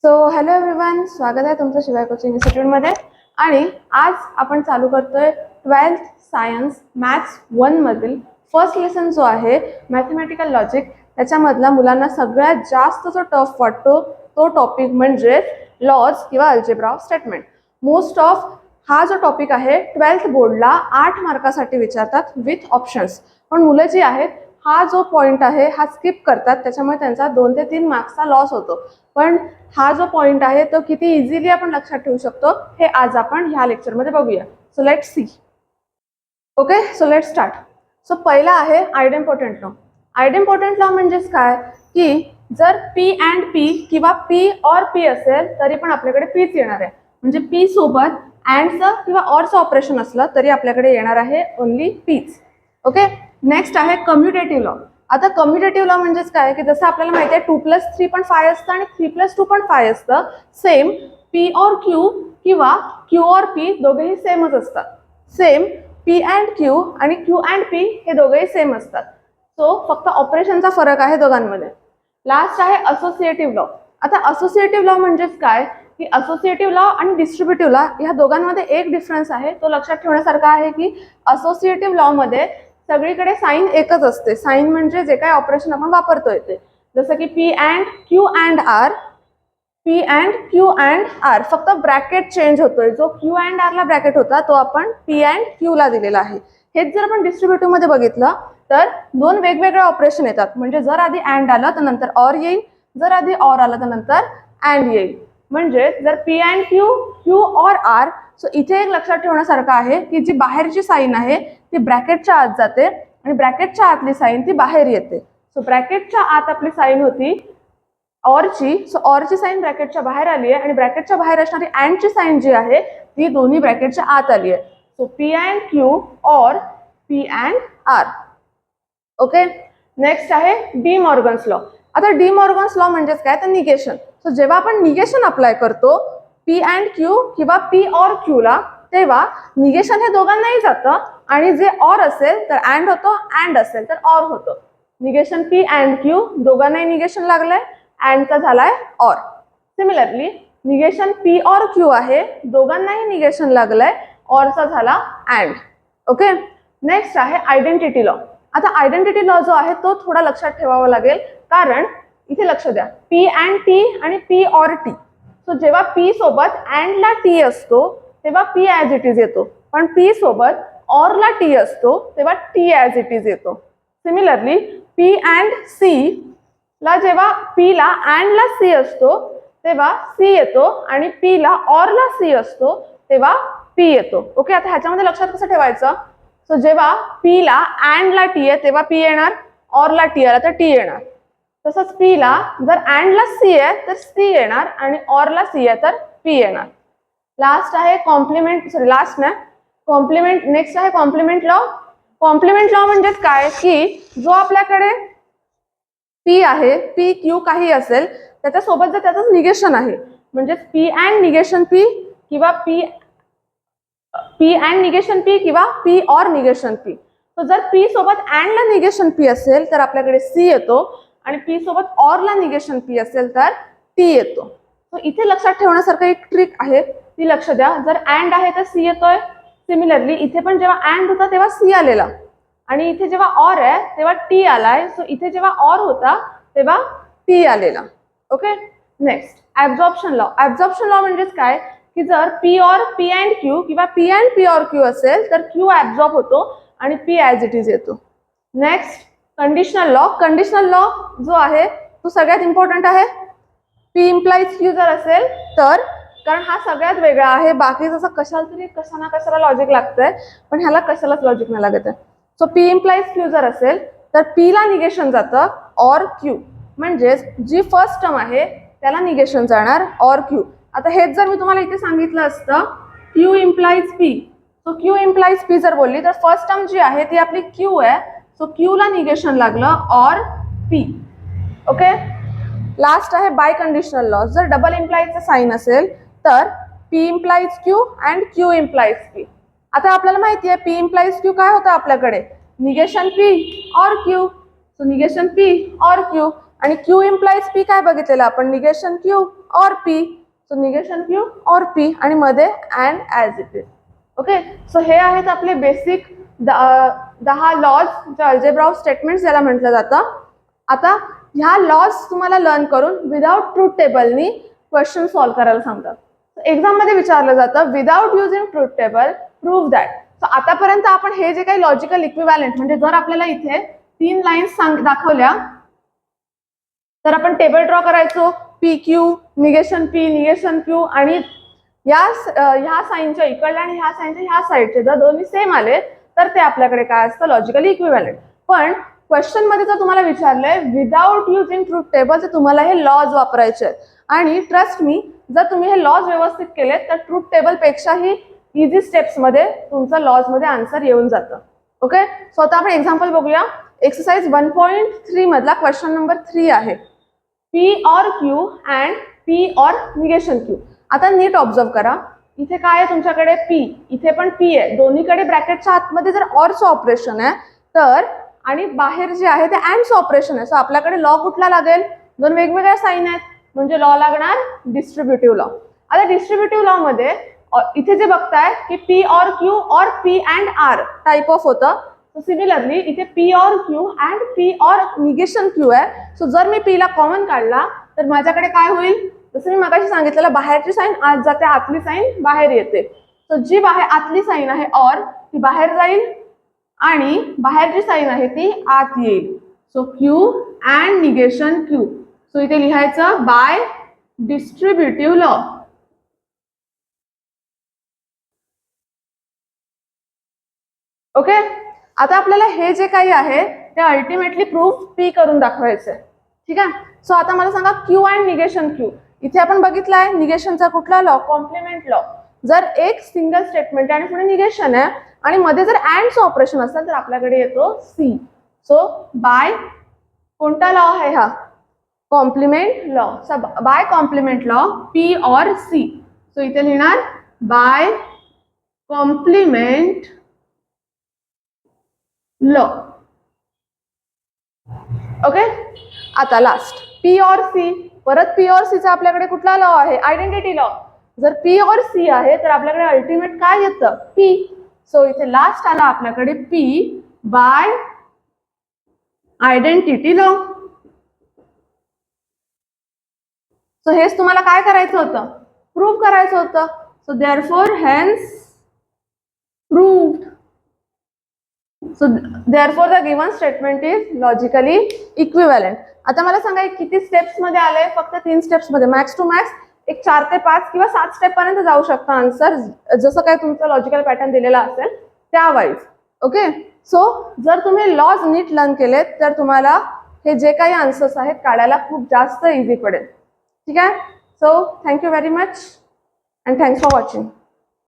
So hello everyone, स्वागत आहे तुमचं शिवाय कोचिंग इन्स्टिट्यूटमध्ये. आणि आज आपण चालू करतोय 12th सायन्स मॅथ्स 1 मधील फर्स्ट लेसन जो आहे मॅथमॅटिकल लॉजिक. त्याच्यामधला मुलांना सगळ्यात जास्त जो टफ वाटतो तो टॉपिक म्हणजे लॉज किंवा algebra of statement. Most of हा जो टॉपिक आहे 12th बोर्डला 8 मार्कासाठी विचारतात विथ ऑप्शन्स. पण मुलं जी आहेत हा जो पॉइंट आहे हा स्किप करतात, त्याच्यामुळे त्यांचा 2 ते 3 मार्क्सचा लॉस होतो. पण हा जो पॉइंट आहे तो किती इझिली आपण लक्षात ठेवू शकतो हे आज आपण ह्या लेक्चरमध्ये बघूया. So let's see. Okay, so let's start. So पहिला आहे आयडेम्पोर्टंट लॉ. आयडेम्पोर्टंट लॉ म्हणजेच काय की जर पी अँड पी किंवा पी ऑर पी असेल तरी पण आपल्याकडे पीच येणार आहे. म्हणजे पी सोबत अँडचं किंवा ऑरचं ऑपरेशन असलं तरी आपल्याकडे येणार आहे ओनली पीच. ओके, नेक्स्ट आहे कम्युटेटिव्ह लॉ. आता कम्युटेटिव्ह लॉ म्हणजेच काय की जसं आपल्याला माहिती आहे 2+3 पण 5 असतं आणि 3+2 पण 5 असतं. सेम पी ऑर क्यू किंवा क्यू ऑर पी दोघेही सेमच असतात. सेम पी अँड क्यू आणि क्यू अँड पी हे दोघेही सेम असतात. सो फक्त ऑपरेशनचा फरक आहे दोघांमध्ये. लास्ट आहे असोसिएटिव्ह लॉ. आता असोसिएटिव्ह लॉ म्हणजेच काय की असोसिएटिव्ह लॉ आणि डिस्ट्रीब्युटिव्ह लॉ ह्या दोघांमध्ये एक डिफरन्स आहे. तो लक्षात ठेवण्यासारखा आहे की असोसिएटिव्ह लॉ मध्ये सगळीकडे साईन एकच असते. साईन म्हणजे जे काही ऑपरेशन आपण वापरतोय ते, जसं की P and Q and R, P and Q and R, फक्त ब्रॅकेट चेंज होतोय. जो क्यू अँड आर ला ब्रॅकेट होता तो आपण पी अँड क्यू ला दिलेला आहे. हेच जर आपण डिस्ट्रीब्युटिव्ह मध्ये बघितलं तर 2 वेगवेगळे ऑपरेशन येतात. म्हणजे जर आधी अँड आलं तर नंतर ऑर येईल, जर आधी ऑर आलं तर नंतर अँड येईल. म्हणजे जर P and Q, Q or R. So इथे एक लक्षात ठेवण्यासारखं आहे की जी बाहेरची साईन आहे ती ब्रॅकेटच्या आत जाते आणि ब्रॅकेटच्या आतली साईन ती बाहेर येते. सो ब्रॅकेटच्या आत आपली साईन होती ऑरची. सो ऑरची साईन ब्रॅकेटच्या बाहेर आली आहे आणि ब्रॅकेटच्या बाहेर असणारी अँडची साईन जी आहे ती दोन्ही ब्रॅकेटच्या आत आली आहे. So P and Q or P and R. Okay, next आहे डी मॉर्गन्स लॉ. आता डी मॉर्गन्स लॉ म्हणजेच काय तर निगेशन. सो जेव्हा आपण निगेशन अप्लाय करतो पी अँड क्यू किंवा पी ऑर क्यू ला, तेव्हा निगेशन हे दोघांनाही जातं आणि जे ऑर असेल तर अँड होतो, अँड असेल तर ऑर होतो. निगेशन पी अँड क्यू दोघांनाही निगेशन लागलंय, अँडचा झालाय or. Similarly negation P or Q आहे, दोघांनाही निगेशन लागलंय, ऑरचा झाला अँड. ओके, नेक्स्ट आहे आयडेंटिटी लॉ. आता आयडेंटिटी लॉ जो आहे तो थोडा लक्षात ठेवावा लागेल, कारण इथे लक्ष द्या पी अँड टी आणि पी ऑर टी. सो जेव्हा पी सोबत अँड ला टी असतो तेव्हा पी ॲज इट इज येतो, पण पी सोबत ऑर ला टी असतो तेव्हा टी ॲज इट इज येतो. सिमिलरली पी अँड सी ला जेव्हा पी ला अँड ला सी असतो तेव्हा सी येतो आणि पी ला ऑर ला सी असतो तेव्हा पी येतो. ओके, आता ह्याच्यामध्ये लक्षात कसं ठेवायचं. सो जेव्हा पी ला अँड ला टी आहे तेव्हा पी येणार, ऑर ला टी आला तर टी येणार. तसंच पी ला जर अँड ला सी आहे तर सी येणार आणि ऑर ला सी आहे तर पी येणार. लास्ट आहे कॉम्प्लिमेंट, सॉरी लास्ट नाही कॉम्प्लिमेंट. नेक्स्ट आहे कॉम्प्लिमेंट लॉ. कॉम्प्लिमेंट लॉ म्हणजेच काय की जो आपल्याकडे पी आहे, पी क्यू काही असेल त्याच्यासोबत जर त्याचं निगेशन आहे, म्हणजे पी अँड निगेशन पी किंवा पी अँड निगेशन पी किंवा पी ऑर निगेशन पी. तो जर पी सोबत अँड ला निगेशन पी असेल तर आपल्याकडे सी येतो आणि पी सोबत ऑर ला निगेशन पी असेल तर टी येतो. सो इथे लक्षात ठेवण्यासारखं एक ट्रिक आहे, ती लक्ष द्या. जर अँड आहे तर सी येतोय. सिमिलरली इथे पण जेव्हा अँड होता तेव्हा सी आलेला आणि इथे जेव्हा ऑर आहे तेव्हा टी आलाय. सो इथे जेव्हा ऑर होता तेव्हा टी आलेला. Okay, next absorption law. Absorption law म्हणजेच काय की जर P or P and Q किंवा P and P or Q असेल तर क्यू ऍब्झॉर्ब होतो आणि पी ॲज इट इज येतो. Next conditional law. Conditional law जो आहे तो सगळ्यात इम्पॉर्टंट आहे. पी इम्प्लाइज क्यू जर असेल तर, कारण हा सगळ्यात वेगळा आहे. बाकी जसं कशाला तरी कशा ना कशाला लॉजिक लागतंय पण ह्याला कशालाच लॉजिक नाही लागत आहे. सो पी इम्प्लाइज क्यू जर असेल तर पी ला निगेशन जातं ऑर क्यू, म्हणजेच जी फर्स्ट टर्म आहे त्याला निगेशन जाणार ऑर क्यू. आता हेच जर मी तुम्हाला इथे सांगितलं असतं Q implies P, so Q implies P जर बोलली तर फर्स्ट टर्म जी आहे ती आपली क्यू आहे. सो क्यू ला निगेशन लागलं ऑर पी. ओके, लास्ट आहे बाय कंडिशनल लॉ. जर डबल इम्प्लाइजचं साईन असेल तर P implies Q and Q implies P. आता आपल्याला माहिती आहे पी इम्प्लाइज क्यू काय होतं आपल्याकडे negation P or Q. So negation P or Q. आणि क्यू इम्प्लाइज पी काय बघितलेलं आपण, negation Q or P. So negation Q or P आणि मध्ये and as it is. Okay, so हे आहेत आपले बेसिक 10 लॉज, जे अल्जेब्रा ऑफ स्टेटमेंट्स याला म्हटलं जातं. आता ह्या लॉज तुम्हाला लर्न करून विदाउट ट्रूथ टेबलनी क्वेश्चन सॉल्व्ह करायला सांगतात. एक्झाम मध्ये विचारलं जातं without using truth table prove that. So आतापर्यंत आपण हे जे काही लॉजिकल इक्विव्हॅलेंट, म्हणजे जर आपल्याला इथे 3 लाईन्स दाखवल्या तर आपण टेबल ड्रॉ करायचो, P Q, negation P, negation Q, आणि ह्या साईनच्या इकडल्या आणि ह्या साईनच्या ह्या साईडचे जर दोन्ही सेम आले तर ते आपल्याकडे काय असतं, लॉजिकली इक्विव्हॅलेंट. पण क्वेश्चन मध्ये जर तुम्हाला विचारलंय विदाउट युजिंग ट्रूथ टेबल, तर तुम्हाला हे लॉज वापरायचे आहेत. आणि ट्रस्ट मी, जर तुम्ही हे लॉज व्यवस्थित केलेत तर ट्रूथ टेबल पेक्षाही इझी स्टेप्स मध्ये तुमचा लॉज मध्ये आन्सर येऊन जातं. ओके, सो आता आपण एक्झाम्पल बघूया. एक्सरसाइज 1.3 मधला क्वेश्चन नंबर 3 आहे, P or Q and P or negation Q. आता नीट ऑब्झर्व करा, इथे काय आहे तुमच्याकडे पी, इथे पण पी आहे, दोन्हीकडे ब्रॅकेटच्या आतमध्ये जर ऑरचं ऑपरेशन आहे तर, आणि बाहेर जे आहे ते अँडचं ऑपरेशन आहे. सो आपल्याकडे लॉ कुठला लागेल, दोन वेगवेगळ्या साईन आहेत म्हणजे लॉ लागणार डिस्ट्रीब्युटिव्ह लॉ. आता डिस्ट्रीब्युटिव्ह लॉ मध्ये इथे जे बघताय की P or Q or P and R type of होतं. सो सिमिलरली इथे P or Q and P or negation Q आहे. सो जर मी पी ला कॉमन काढला तर माझ्याकडे काय होईल, जसं मी मगाशी सांगितलेलं बाहेरची साईन आत जाते, आतली साईन बाहेर येते. सो जी आतली साईन आहे और ती बाहेर जाईल आणि बाहेरची साईन आहे ती आत येईल. So Q and negation Q. So इथे लिहायचं बाय डिस्ट्रीब्युटिव्ह लॉ. ओके, आता आपल्याला हे जे काही आहे ते अल्टिमेटली प्रूफ पी करून दाखवायचं आहे. ठीक आहे, सो आता मला सांगा क्यू अँड निगेशन क्यू. इथे आपण बघितलंय निगेशनचा कुठला लॉ, कॉम्प्लिमेंट लॉ. जर एक सिंगल स्टेटमेंट आणि पुढे निगेशन आहे आणि मध्ये जर अँडचं ऑपरेशन असेल तर आपल्याकडे येतो सी. सो बाय कोणता लॉ आहे हा, complement law. By complement law P or C. So इथे लिहिणार बाय कॉम्प्लिमेंट लॉ. ओके, आता लास्ट पी और सी. परत पी और सी चा आपल्याकडे कुठला लॉ आहे, आयडेंटिटी लॉ. जर पी और सी आहे तर आपल्याकडे अल्टिमेट काय येतं, पी. सो इथे लास्ट आला आपल्याकडे P by identity law. So हेच तुम्हाला काय करायचं होतं, प्रूव्ह करायचं होतं. So therefore hence proved. So therefore the given statement is logically equivalent. आता मला सांगा किती स्टेप्स मध्ये आलंय, फक्त 3 स्टेप्स मध्ये. मॅक्स टू मॅक्स एक 4 ते 5 किंवा 7 स्टेप पर्यंत जाऊ शकता आन्सर, जसं काय तुमचा लॉजिकल पॅटर्न दिलेला असेल त्यावाईज. ओके, सो जर तुम्ही लॉज नीट लर्न केलेत तर तुम्हाला हे जे काही आन्सर्स आहेत काढायला खूप जास्त इझी पडेल. ठीक आहे, so thank you very much and thanks for watching.